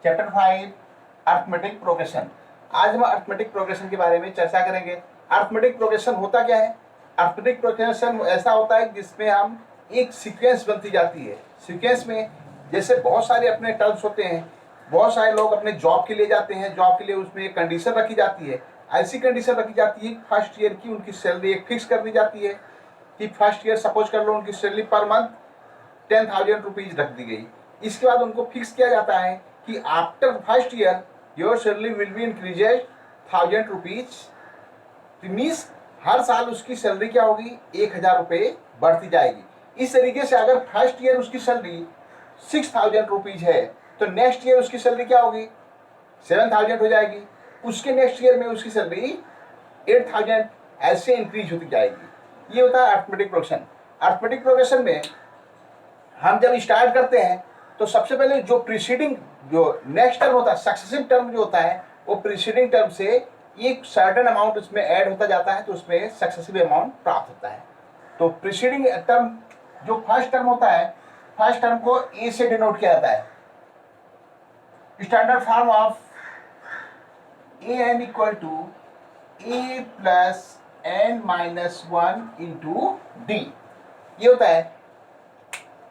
Chapter 5 arithmetic progression. आज हम arithmetic progression के बारे में चर्चा करेंगे। अर्थमेटिक प्रोग्रेशन होता क्या है? अर्थमेटिक प्रोग्रेशन ऐसा होता है जिसमें हम एक सीक्वेंस बनती जाती है। सीक्वेंस में जैसे बहुत सारे अपने टर्म्स होते हैं, बहुत सारे लोग अपने जॉब के लिए जाते हैं, जॉब के लिए उसमें एक कंडीशन रखी जाती है। ऐसी कंडीशन रखी जाती है फर्स्ट ईयर की उनकी सैलरी एक फिक्स कर दी जाती है कि फर्स्ट ईयर सपोज कर लो उनकी सैलरी पर मंथ 10,000 रुपीज रख दी गई। इसके बाद उनको फिक्स किया जाता है कि after first year your salary will be increased 1,000 rupees. Means हर साल उसकी सैलरी क्या होगी? 1,000 रुपये बढ़ती जाएगी। इस तरीके से अगर फर्स्ट ईयर उसकी सैलरी 6,000 रुपीज है तो नेक्स्ट ईयर उसकी सैलरी क्या होगी? 7,000 हो जाएगी। उसके नेक्स्ट ईयर में उसकी सैलरी 8,000 ऐसे इंक्रीज होती जाएगी। ये होता है अर्थमेटिक प्रोग्रेशन। अर्थमेटिक प्रोग्रेशन में हम जब स्टार्ट करते हैं तो सबसे पहले जो प्रीसीडिंग जो नेक्स्ट टर्म होता है, सक्सेसिव टर्म जो होता है, वो प्रीसीडिंग टर्म से एक सर्टेन अमाउंट उसमें ऐड होता जाता है तो उसमें सक्सेसिव अमाउंट प्राप्त होता है। तो प्रीसीडिंग टर्म जो फर्स्ट टर्म होता है, फर्स्ट टर्म को ए से डिनोट किया जाता है। Standard form of A N equal to A plus N minus 1 into D. ये होता है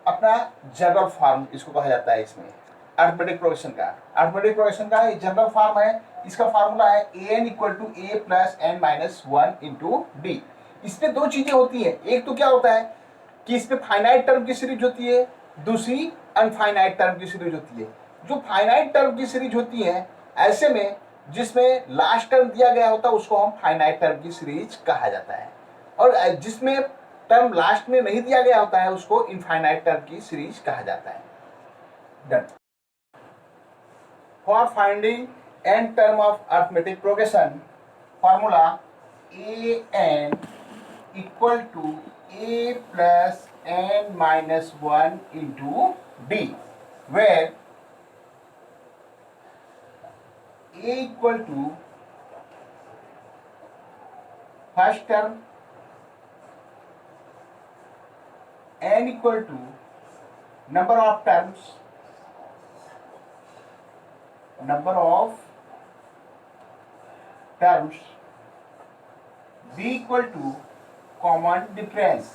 अपना जनरल फॉर्म, इसको कहा जाता है इसमें अर्थमेटिक प्रोग्रेशन का। अर्थमेटिक प्रोग्रेशन का ये जनरल फॉर्म है। इसका फार्मूला है a N equal to A plus N minus 1 into d. इसमें दो चीजें होती हैं। एक तो क्या होता है कि इसमें फाइनाइट टर्म की सीरीज होती है, दूसरी अनफाइनाइट टर्म की सीरीज होती है। जो फाइनाइट टर्म की सीरीज होती है ऐसे में जिसमें लास्ट टर्म दिया गया होता है उसको हम फाइनाइट टर्म की सीरीज कहा जाता है, और जिसमें टर्म लास्ट में नहीं दिया गया होता है उसको इनफाइनाइट टर्म की सीरीज कहा जाता है। Done. For finding N term of arithmetic progression, formula A N equal to A plus N minus 1 into D, where A equal to first term, n equal to number of terms, b equal to common difference,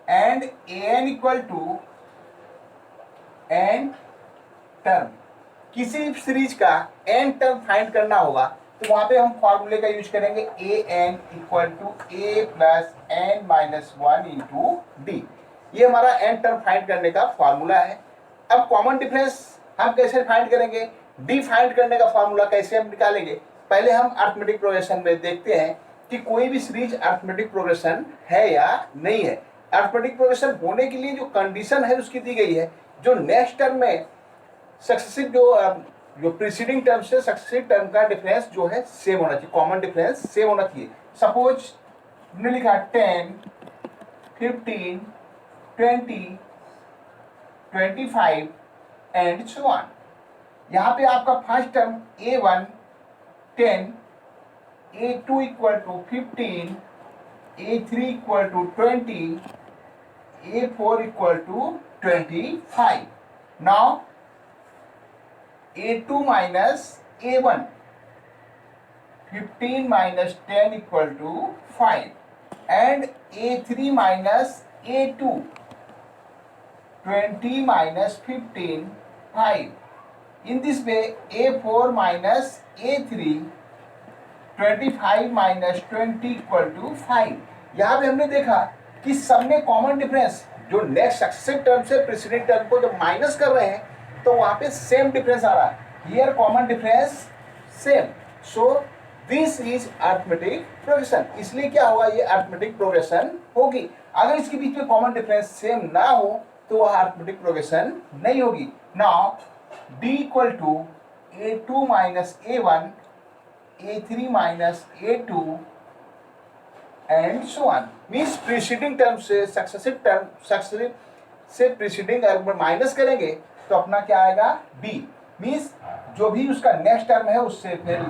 and an equal to n term। किसी series का n term find करना होगा तो वहां पे हम फॉर्मूले का यूज करेंगे a N equal to A plus N minus 1 into D. ये हमारा एन टर्म फाइंड करने का फॉर्मूला है। अब कॉमन डिफरेंस हम कैसे फाइंड करेंगे? डी फाइंड करने का फॉर्मूला कैसे हम निकालेंगे? पहले हम अर्थमेटिक प्रोग्रेशन में देखते हैं कि कोई भी सीरीज अर्थमेटिक प्रोग्रेशन है या नहीं है। अर्थमेटिक प्रोग्रेशन होने के लिए जो कंडीशन है उसकी दी गई है, जो नेक्स्ट टर्म में सक्सेसिव जो प्रीसीडिंग टर्म से सक्सेसिव टर्म का डिफरेंस जो है सेम होना चाहिए, कॉमन डिफरेंस सेम होना चाहिए। सपोज हमने लिखा 10, 15, 20, 25 एंड सो ऑन। यहाँ पे आपका first term A1 10, A2 equal to 15, A3 equal to 20, A4 equal to 25। Now A2 minus A1, 15 minus 10 equal to 5, and A3 minus A2, 20 minus 15, 5. In this way, A4 minus A3, 25 minus 20 equal to 5. यहाँ पे हमने देखा कि सब में common difference जो next successive term से preceding term को जब माइनस कर रहे हैं तो वहां पे सेम डिफरेंस आ रहा है। Here common difference same, so this is arithmetic progression. इसलिए क्या होगा? ये अर्थमेटिक प्रोग्रेशन होगी। अगर इसके बीच में कॉमन डिफरेंस सेम ना हो तो वह अर्थमेटिक प्रोग्रेशन नहीं होगी। Now D equal to A2 minus A1, A3 minus A2 and so on. Means preceding term से सक्सेसिव से प्रीसीडिंग अगर माइनस करेंगे तो अपना क्या आएगा? बी। मीन्स जो भी उसका नेक्स्ट टर्म है उससे फिर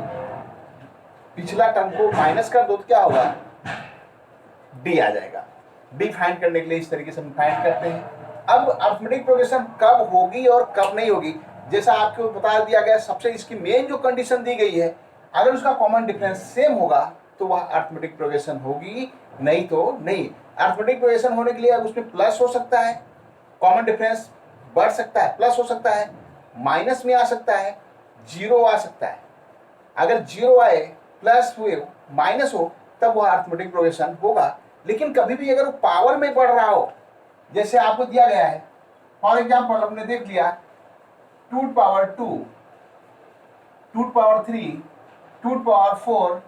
पिछला टर्म को माइनस कर दो तो क्या होगा? डी आ जाएगा। डी फाइंड करने के लिए इस तरीके से हम फाइंड करते हैं। अब अर्थमेटिक प्रोग्रेशन कब होगी और कब नहीं होगी, जैसा आपको बता दिया गया, सबसे इसकी मेन जो कंडीशन दी गई है, अगर उसका कॉमन डिफरेंस सेम होगा तो वह अर्थमेटिक प्रोग्रेशन होगी, नहीं तो नहीं। अर्थमेटिक प्रोग्रेशन होने के लिए अब उसमें प्लस हो सकता है, कॉमन डिफरेंस बढ़ सकता है, प्लस हो सकता है, माइनस में आ सकता है, जीरो आ सकता है। अगर जीरो आए, प्लस हुए, माइनस हो, तब वह अर्थमेटिक प्रोग्रेशन होगा। लेकिन कभी भी अगर वो पावर में बढ़ रहा हो, जैसे आपको दिया गया है, फॉर एग्जाम्पल हमने देख लिया 2 power 2, 2 power 3, 2 power 4,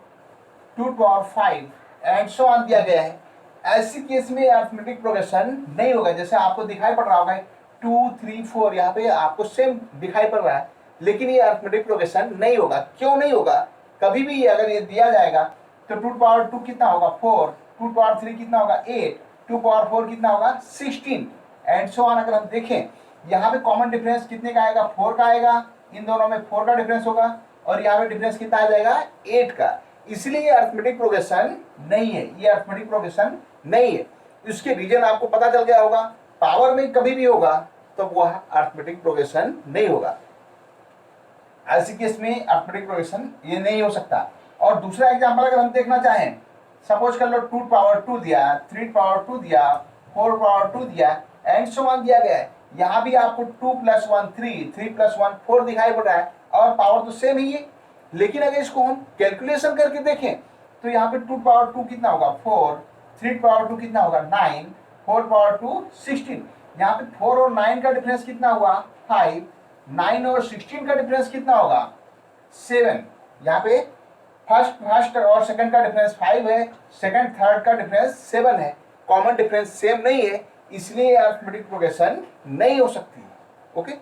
2 power 5 and so on दिया गया है। ऐसी केस में अर्थमेटिक प्रोग्रेशन नहीं होगा। जैसे आपको दिखाई पड़ रहा होगा 2, 3, 4, यहाँ पे आपको सेम दिखाई पड़ रहा है, लेकिन ये अर्थमेटिक प्रोग्रेशन नहीं होगा। क्यों नहीं होगा? कभी भी अगर ये दिया जाएगा तो 2 पावर 2 कितना होगा 4, 2 पावर 3 कितना होगा 8, 2 पावर 4 कितना होगा 16 एंड सो ऑन। अगर हम देखें यहाँ पे कॉमन डिफरेंस कितने का आएगा, 4 का आएगा, इन दोनों में 4 का डिफरेंस होगा, और यहाँ पे डिफरेंस कितना आ जाएगा 8 का। इसलिए ये अर्थमेटिक प्रोग्रेशन नहीं है, ये अर्थमेटिक प्रोग्रेशन नहीं है। इसके रीजन आपको पता चल गया होगा। पावर में कभी भी होगा तो वह अर्थमेटिक प्रोग्रेशन नहीं होगा। ऐसी केस में अर्थमेटिक प्रोग्रेशन ये नहीं हो सकता। और दूसरा एग्जांपल अगर हम देखना चाहें, सपोज कर लो 2 पावर 2 दिया, 3 पावर 2 दिया, 4 पावर 2 दिया एंड सो ऑन दिया गया है। यहाँ भी आपको 2 + 1 3, 3 + 1 4 दिखाई पड़ रहा है, और पावर तो सेम ही है। लेकिन अगर इसको हम कैलकुलेशन करके देखें तो यहाँ पे 2 पावर 2 कितना होगा 4, 3 पावर 2 कितना होगा 9, 4 पावर 2 16। यहाँ पे 4 और 9 का डिफरेंस कितना हुआ 5, 9 और 16 का डिफरेंस कितना होगा 7। यहाँ पे फर्स्ट और सेकंड का डिफरेंस 5 है, सेकंड थर्ड का डिफरेंस 7 है। कॉमन डिफरेंस सेम नहीं है, इसलिए अर्थमेटिक प्रोग्रेशन नहीं हो सकती है। ओके,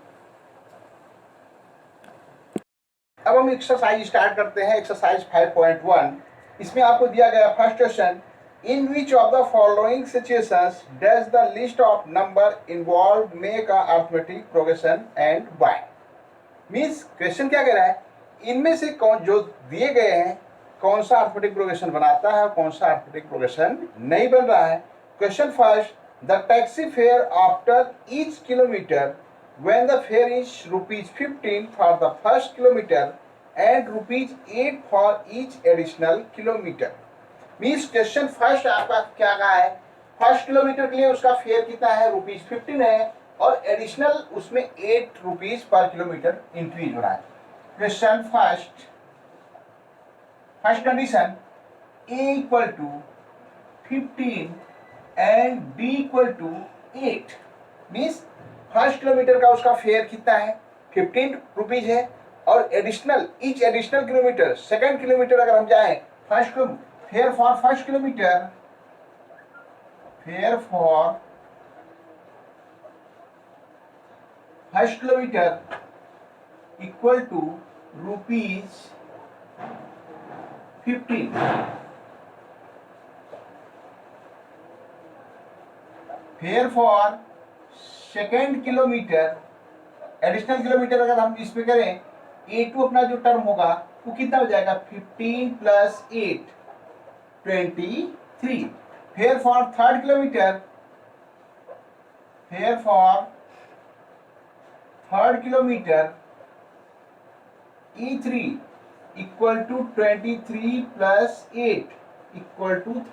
अब हम एक्सरसाइज स्टार्ट करते हैं। एक्सरसाइज 5.1, इसमें आपको दिया गया first question, in which of the following situations does the list of number involve make a arithmetic progression and why. Means question क्या कह रहा है, इनमें से कौन जो दिए गए हैं कौन सा अर्थमेटिक प्रोग्रेशन बनाता है, कौन सा अर्थमेटिक प्रोग्रेशन नहीं बन रहा है। Question first, the taxi fare after each kilometre when the fare is ₹15 for the first kilometer and ₹8 for each additional kilometer। Means question first आपका क्या कहा है, फर्स्ट किलोमीटर के लिए उसका फेयर कितना है ₹15 है, और एडिशनल उसमें ₹8 पर किलोमीटर इंक्रीज हो रहा है। Question first condition A = 15 and B = 8। Means first kilometre का उसका फेयर कितना है ₹15 है, और additional each additional kilometre, second kilometre अगर हम जाएं, fare for first kilometre, fare for first kilometre equal to ₹15। Fare for second kilometre, additional kilometre अगर हम इस पे करें, A2 अपना जो टर्म होगा वो कितना हो जाएगा 15 + 8 23। Fair for third kilometre, fare for third kilometre E3 = 23 + 8 =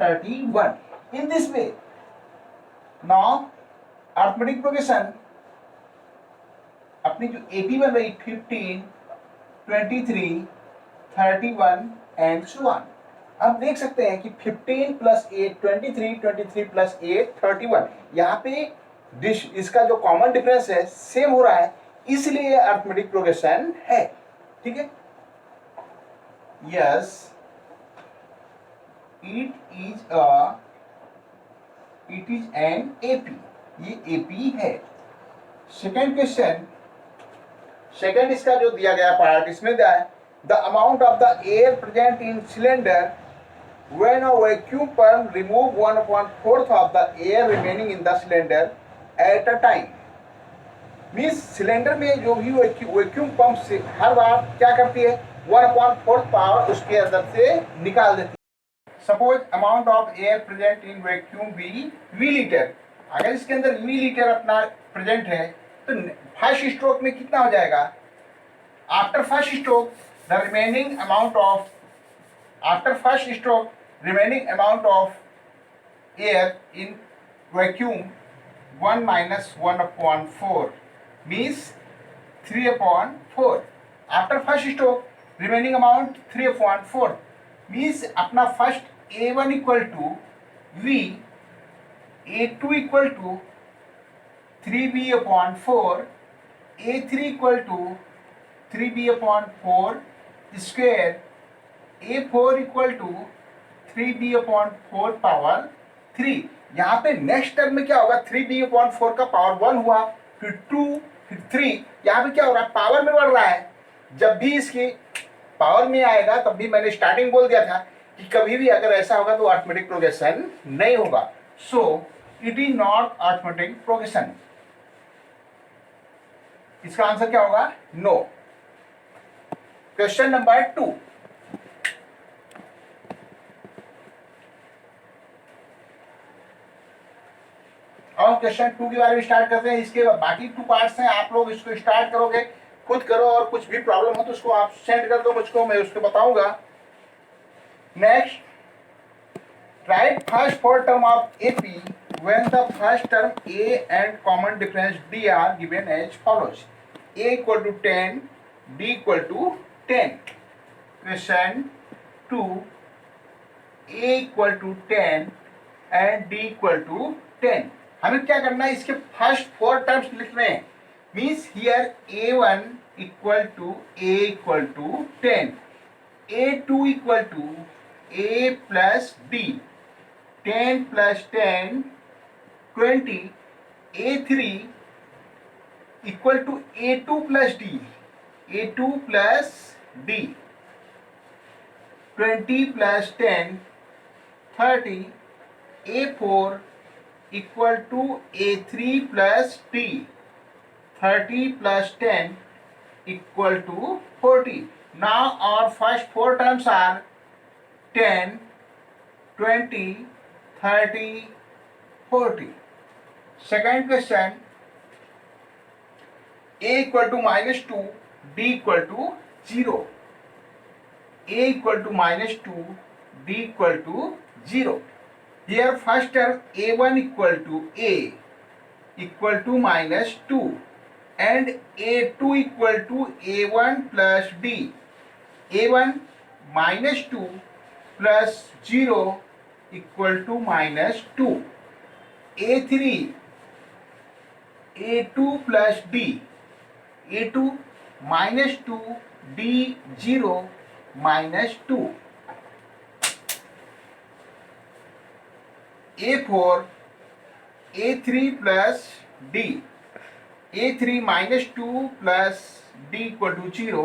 31। In this way now arithmetic progression अपनी जो एपी बन रही 15, 23, 31 एंड सो ऑन। आप देख सकते हैं कि 15 + 8 23, 23 + 8 31। यहाँ पे इसका जो कॉमन डिफरेंस है सेम हो रहा है, इसलिए अर्थमेटिक प्रोग्रेशन है। ठीक है, yes it is an AP, ये एपी है। सेकेंड क्वेश्चन, सेकेंड इसका जो दिया गया पार्ट, इसमें दिया है the amount of the air present in cylinder when a vacuum pump remove 1/4 of the air remaining in the cylinder at a time. Means cylinder में जो भी वैक्यूम पंप से हर बार क्या करती है 1/4 पावर उसके अंदर से निकाल देती है। Suppose amount of air present in vacuum be V litre, अगर इसके अंदर वी लीटर अपना प्रेजेंट है तो फर्स्ट स्ट्रोक में कितना हो जाएगा, after first stroke the remaining amount of, after first stroke remaining amount of air in vacuum 1 minus 1/4 means 3/4. After first stroke remaining amount 3/4 means अपना first A1 equal to V, A2 equal to 3B/4, A3 equal to 3B/4 square, A4 equal to 3B/4 power 3। यहाँ पे next term में क्या होगा, 3B/4 का power 1 हुआ, फिर 2, फिर 3, यहाँ पे क्या हो रहा है, पावर में बढ़ रहा है। जब भी इसकी पावर में आएगा तब भी मैंने स्टार्टिंग बोल दिया था कि कभी भी अगर ऐसा होगा तो अरिथमेटिक प्रोग्रेशन नहीं होगा। सो it is not arithmetic progression. इसका आंसर क्या होगा, नो। क्वेश्चन नंबर 2, और क्वेश्चन 2 के बारे में स्टार्ट करते हैं। इसके बाकी 2 पार्ट्स हैं, आप लोग इसको स्टार्ट करोगे, खुद करो, और कुछ भी प्रॉब्लम हो तो उसको आप सेंड कर दो मुझको, मैं उसको बताऊंगा। Next, write first 4 term of AP when the first term A and common difference D are given as follows, A equal to 10, D equal to 10। Question 2, A equal to 10 and D equal to 10। हमें क्या करना है, इसके first 4 terms लिखने हैं। Means here A1 equal to A equal to 10, A2 equal to A plus D, 10 plus 10 20, A3 equal to A2 plus D, A2 plus D, 20 plus 10 30, A4 equal to A3 plus T, 30 plus 10 equal to 40. Now our first 4 terms are 10, 20, 30, 40. Second question, A equal to minus 2, D equal to 0. A equal to minus 2, D equal to 0. Here first term A1 equal to A equal to minus 2 and A2 equal to A1 plus D. A1 minus 2 plus 0 equal to minus 2. A3 A2 plus D. A2 minus 2 D 0 minus 2. A4 A3 plus D, A3 minus 2 plus D equal to 0,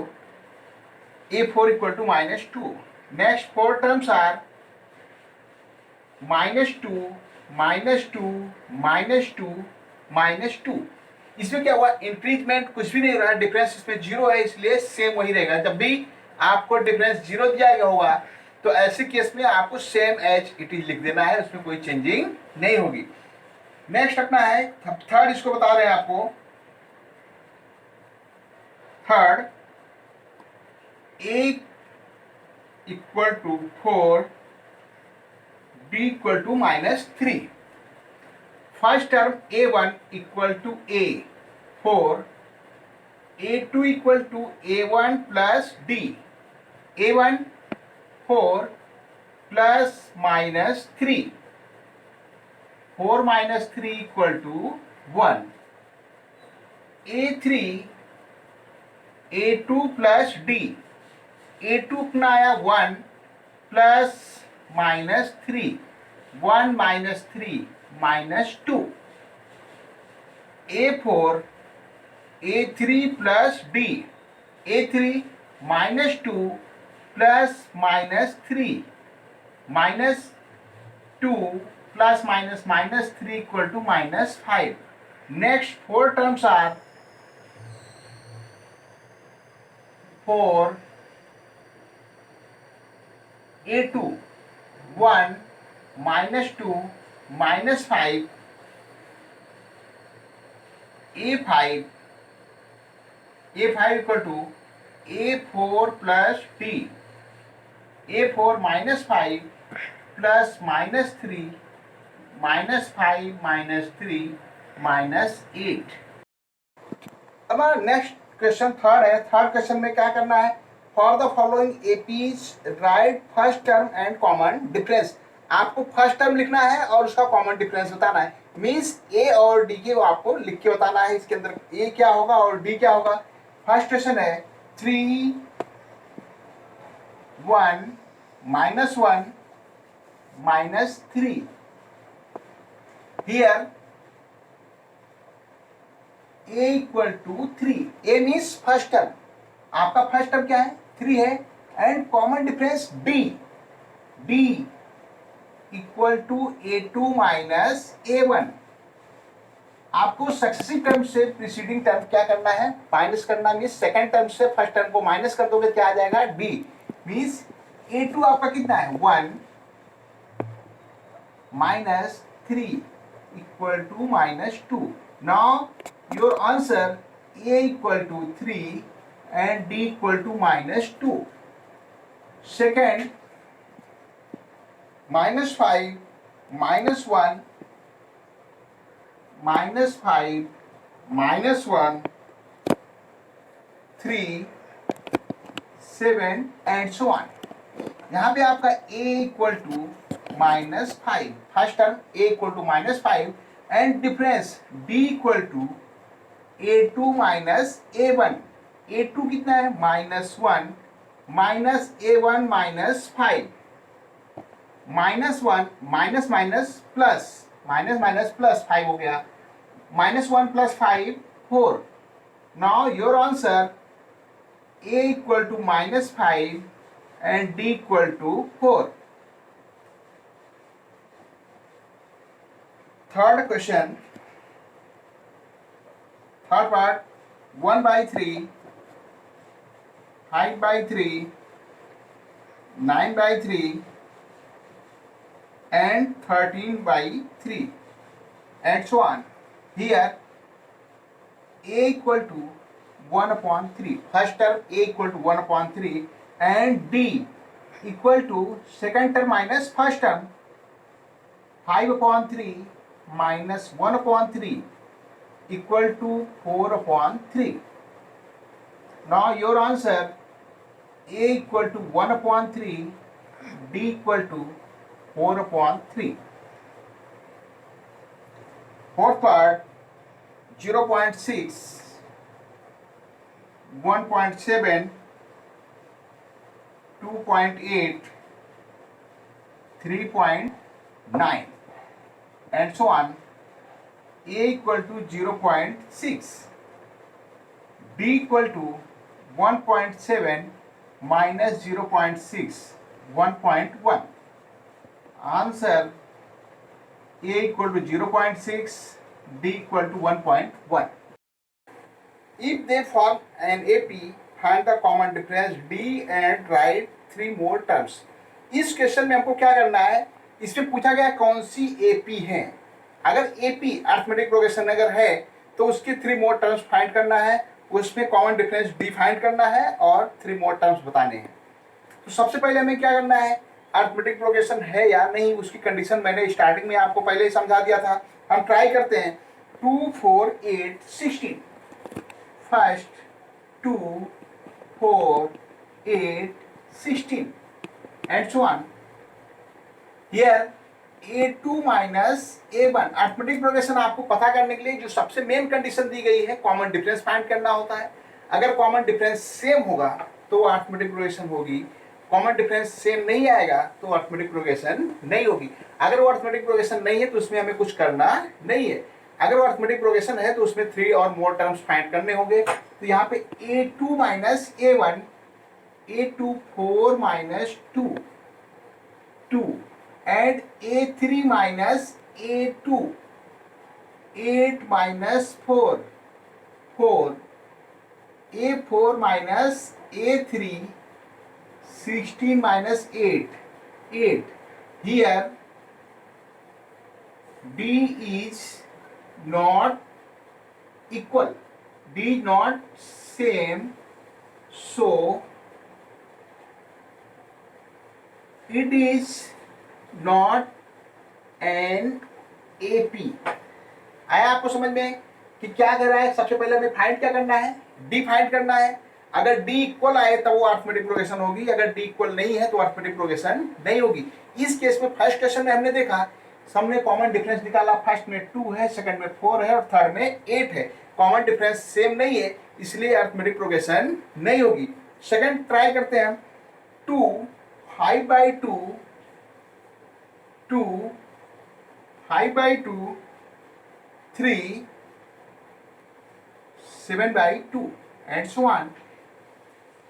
A4 equal to minus 2. Next 4 terms are minus 2, minus 2, minus 2, minus 2. इसमें क्या हुआ, increment कुछ भी नहीं हो रहा है, difference इसमें 0 है, इसलिए सेम वही रहेगा। जब भी आपको डिफरेंस 0 दिया गया होगा तो ऐसे केस में आपको सेम एज इट इज लिख देना है, उसमें कोई चेंजिंग नहीं होगी। नेक्स्ट अपना है थर्ड, इसको बता रहे हैं आपको। Third, A equal to 4, D equal to minus 3। First term A1 equal to A 4, A2 equal to A1 plus D, A1 4 plus minus 3, 4 minus 3 equal to 1. A3 A2 plus D, A2 अपना आया 1 plus minus 3, 1 minus 3 minus 2. A4 A3 plus D, A3 minus 2 plus minus 3, minus 2 plus minus minus 3 equal to minus 5. Next 4 terms are 4 A2 1 -2 -5 A5 equal to A4 plus D, A4 -5 plus -3 -5 -3 -8। हमारा next question third है। Third question में क्या करना है, for the following APs right first term and common difference. आपको first term लिखना है और उसका कॉमन डिफरेंस बताना है। मींस ए और डी के आपको लिख के बताना है, इसके अंदर ए क्या होगा और डी क्या होगा। फर्स्ट क्वेश्चन है 3 1 -1 -3। Here a equal to 3। a means first term, आपका फर्स्ट टर्म क्या है 3 है, and common difference d, d equal to a2 minus a1। आपको सक्सेसिव टर्म से प्रीसीडिंग टर्म क्या करना है, माइनस करना। मीन्स सेकंड टर्म से फर्स्ट टर्म को माइनस कर दोगे क्या आ जाएगा d। मीन्स a2 आपका कितना है 1 minus 3 equal to -2। Now your answer a equal to 3 and d equal to -2। Second, -5 -1 -5 -1 3 7 and so on। यहाँ पे आपका a equal to -5, first term a equal to -5 and difference d equal to a2 minus a1। a2 कितना है -1 minus a1 -5 -1 minus minus plus, minus minus plus 5 हो गया, -1 + 5 4। Now your answer a equal to -5 and d equal to 4। Third question, third part 1/3 5/3 9/3 and 13/3 and so on। Here a equal to 1/3, first term a equal to 1/3 and d equal to second term minus first term 5/3 minus 1/3 equal to 4/3। Now your answer a equal to 1/3, d equal to 4/3। Fourth part 0.6 1.7 2.8 3.9 and so on। a equal to 0.6, b equal to 1.7 minus 0.6 1.1। Answer a equal to 0.6, d equal to 1.1। If they form an AP, find the common difference d and write 3 more terms। इस question में हमको क्या करना है, इसमें पूछा गया कौन सी AP है। अगर AP अरिथमेटिक प्रोग्रेशन अगर है तो उसके 3 मोर टर्म्स फाइंड करना है, उसमें कॉमन डिफरेंस d फाइंड करना है और 3 मोर टर्म्स बताने हैं। तो सबसे पहले हमें क्या करना है, अरिथमेटिक प्रोग्रेशन है या नहीं उसकी कंडीशन मैंने स्टार्टिंग में आपको पहले ही समझा दिया था। हम ट्राई करते हैं 2 4 8 16। First 2 4 8 16 and so on. Here a2 minus a1। Arithmetic progression आपको पता करने के लिए जो सबसे मेन कंडीशन दी गई है कॉमन डिफरेंस फाइंड करना होता है। अगर कॉमन डिफरेंस सेम होगा तो अरिथमेटिक प्रोग्रेशन होगी, कॉमन डिफरेंस सेम नहीं आएगा तो अरिथमेटिक प्रोग्रेशन नहीं होगी। अगर वो अरिथमेटिक प्रोग्रेशन नहीं है तो उसमें हमें कुछ करना नहीं है। अगर वो अरिथमेटिक प्रोग्रेशन है तो उसमें 3 और मोर टर्म्स फाइंड करने होंगे। तो यहाँ पे a2 minus a1, a2 4 minus 2 2 and a3 minus a2 8 minus 4 4 a4 minus a3 16 minus 8 8 Here D is not equal, D is not same, so it is not an AP. आया आपको समझ में कि क्या कर रहा है? सबसे पहले हमें फाइंड क्या करना है? डी फाइंड करना है। अगर डी इक्वल आए तो वो अरिथमेटिक प्रोग्रेशन होगी, अगर डी इक्वल नहीं है तो अरिथमेटिक प्रोग्रेशन नहीं होगी। इस केस में फर्स्ट क्वेश्चन में हमने देखा, सबने कॉमन डिफरेंस निकाला, फर्स्ट में 2 है, सेकंड में 4 है और थर्ड में 8 है। कॉमन डिफरेंस सेम नहीं है, इसलिए अरिथमेटिक प्रोग्रेशन नहीं होगी। सेकंड ट्राई करते हैं। 2 5 by 2 2 5 by 2 3 7 by 2 and so on.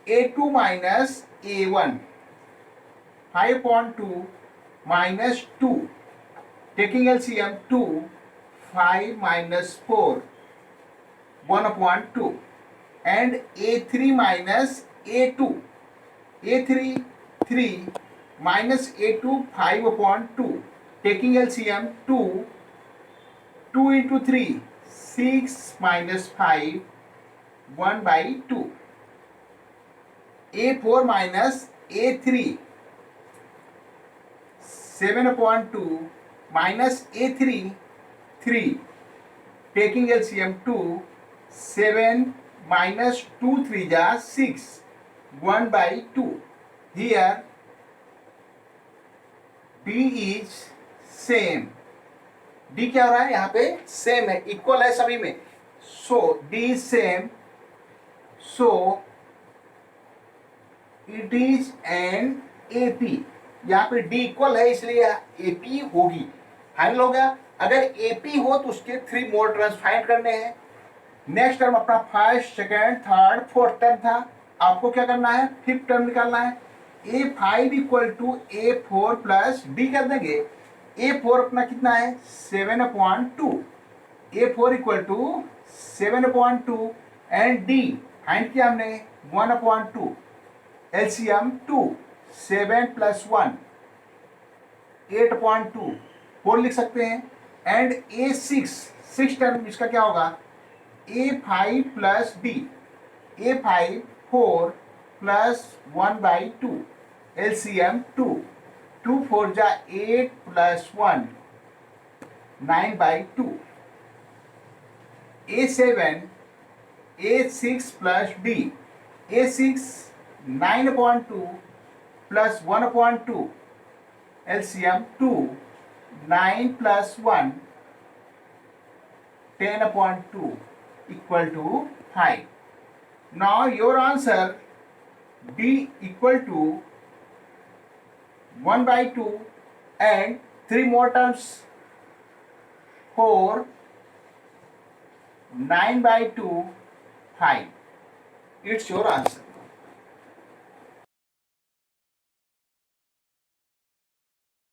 A2 minus A1 5 upon 2 minus 2, taking LCM 2 5 minus 4 1 upon 2 and A3 minus A2 A3 3 minus A2 5 upon 2, taking LCM 2 2 into 3 6 minus 5 1 by 2. A4 minus A3 7 upon 2 minus A3 3, taking LCM 2 7 minus 2 3 ja 6 1 by 2. Here D is same. D क्या हो रहा है? यहाँ पे same है, equal है सभी में। So d is same, so it is an AP. यहाँ पे डी इक्वल है इसलिए एपी होगी। फाइनल हो गया। अगर एपी हो तो उसके 3 मोर टर्म्स फाइंड करने हैं। नेक्स्ट टर्म अपना first second third fourth term था, आपको क्या करना है? 5th टर्म निकालना है। A5 equal to A4 plus D कर देंगे। A4 अपना कितना है? 7 upon 2। A4 equal to 7 upon 2 and D find किया हमने 1 upon 2। LCM 2 7 plus 1 8 upon 2 4 लिख सकते हैं। एंड A6 6 टर्म इसका क्या होगा? A5 plus D A5 4 plus 1 by 2 LCM 2 2 4 जा 8 plus 1 9 by 2। A7 A6 plus D A6 9 upon 2 plus 1 upon 2 LCM 2 9 plus 1 10 upon 2 equal to 5. Now your answer D equal to 1 by 2 and 3 more terms 4 9 by 2 5. It's your answer.